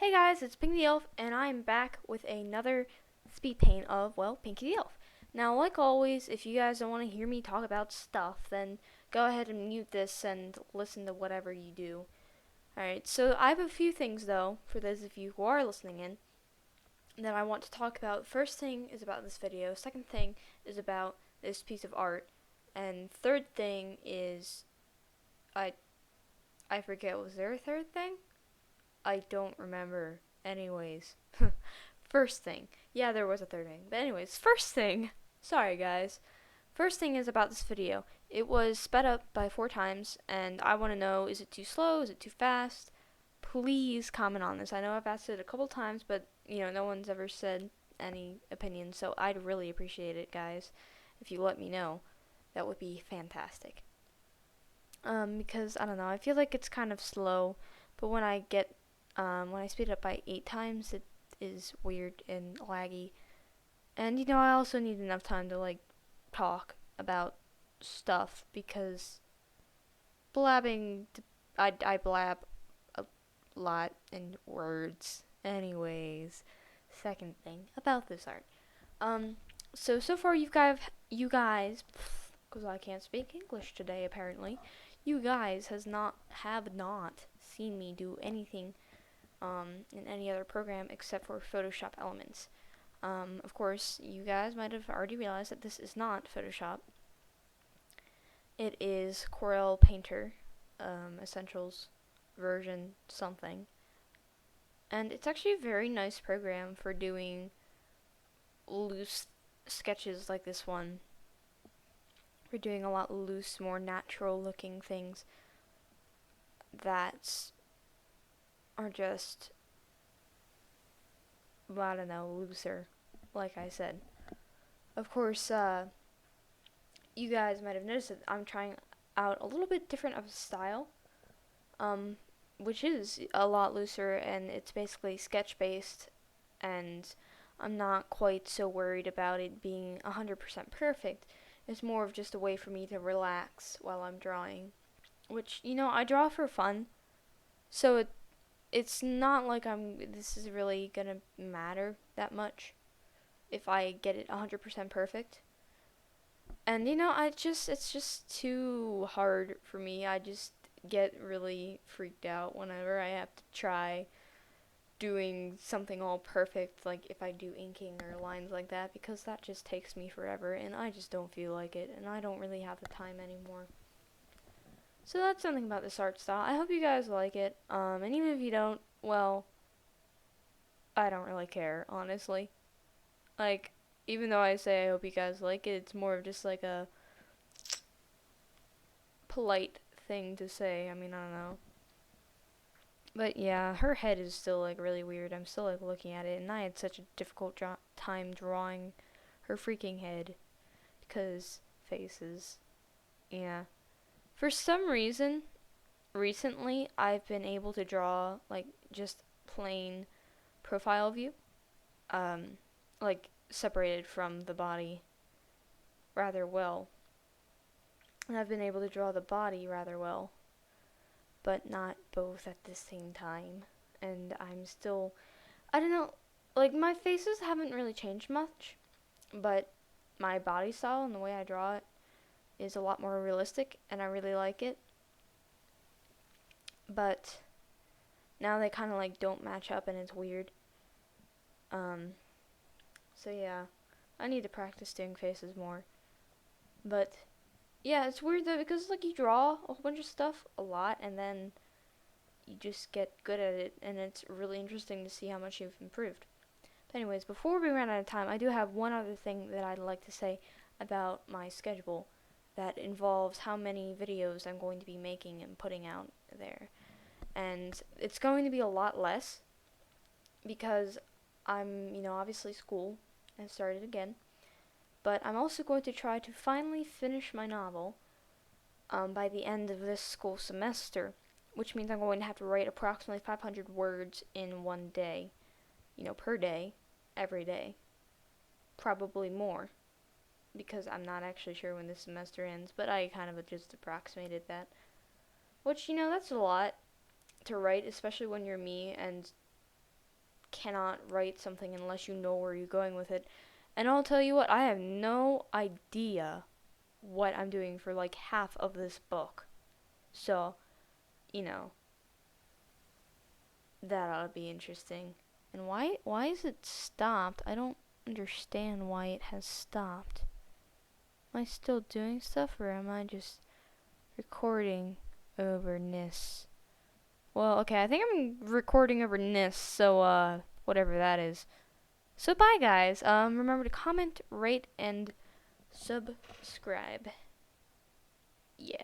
Hey guys, it's Pinky the Elf, and I'm back with another speed paint of, well, Pinky the Elf. Now, like always, if you guys don't want to hear me talk about stuff, then go ahead and mute this and listen to whatever you do. Alright, so I have a few things, though, for those of you who are listening in, that I want to talk about. First thing is about this video, second thing is about this piece of art, and third thing is, I, I forget, was there a third thing? I don't remember. Anyways, first thing. Yeah, there was a third thing. But anyways, first thing. Sorry, guys. First thing is about this video. It was sped up by 4 times, and I want to know, is it too slow? Is it too fast? Please comment on this. I know I've asked it a couple times, but, no one's ever said any opinion, so I'd really appreciate it, guys, if you let me know. That would be fantastic. Because, I don't know, I feel like it's kind of slow, but when I speed it up by 8 times, it is weird and laggy. And, I also need enough time to, talk about stuff, because blabbing, I blab a lot in words. Anyways, second thing about this art. So far you guys, because I can't speak English today apparently, you guys have not seen me do anything in any other program except for Photoshop Elements. Of course, you guys might have already realized that this is not Photoshop. It is Corel Painter, Essentials version something. And it's actually a very nice program for doing loose sketches like this one. For doing a lot loose, more natural looking things that are just, I don't know, looser, like I said. Of course, you guys might have noticed that I'm trying out a little bit different of a style, which is a lot looser, and it's basically sketch-based, and I'm not quite so worried about it being 100% perfect. It's more of just a way for me to relax while I'm drawing, which, I draw for fun, so it's not like this is really gonna matter that much if I get it 100% perfect. And it's just too hard for me. I just get really freaked out whenever I have to try doing something all perfect, like if I do inking or lines like that, because that just takes me forever, and I just don't feel like it, and I don't really have the time anymore. So that's something about this art style. I hope you guys like it, and even if you don't, well, I don't really care, honestly. Like, even though I say I hope you guys like it, it's more of just like a polite thing to say. I mean, I don't know. But yeah, her head is still really weird. I'm still looking at it, and I had such a difficult time drawing her freaking head because faces. Yeah. For some reason, recently I've been able to draw just plain profile view, separated from the body rather well. And I've been able to draw the body rather well, but not both at the same time. And I'm still, I don't know, my faces haven't really changed much, but my body style and the way I draw it is a lot more realistic, and I really like it. But now they kind of don't match up, and it's weird. So yeah, I need to practice doing faces more. But yeah, it's weird though, because you draw a whole bunch of stuff a lot, and then you just get good at it, and it's really interesting to see how much you've improved. But anyways, before we run out of time, I do have one other thing that I'd like to say about my schedule that involves how many videos I'm going to be making and putting out there. And it's going to be a lot less because I'm, obviously school has started again. But I'm also going to try to finally finish my novel by the end of this school semester, which means I'm going to have to write approximately 500 words in one day, per day, every day. Probably more, because I'm not actually sure when this semester ends, but I kind of just approximated that. Which, that's a lot to write, especially when you're me, and cannot write something unless you know where you're going with it. And I'll tell you what, I have no idea what I'm doing for like half of this book. So, you know, that ought to be interesting. And why is it stopped? I don't understand why it has stopped. Am I still doing stuff, or am I just recording over this? Well, okay, I think I'm recording over this, so whatever that is. So bye guys. Remember to comment, rate, and subscribe. Yeah.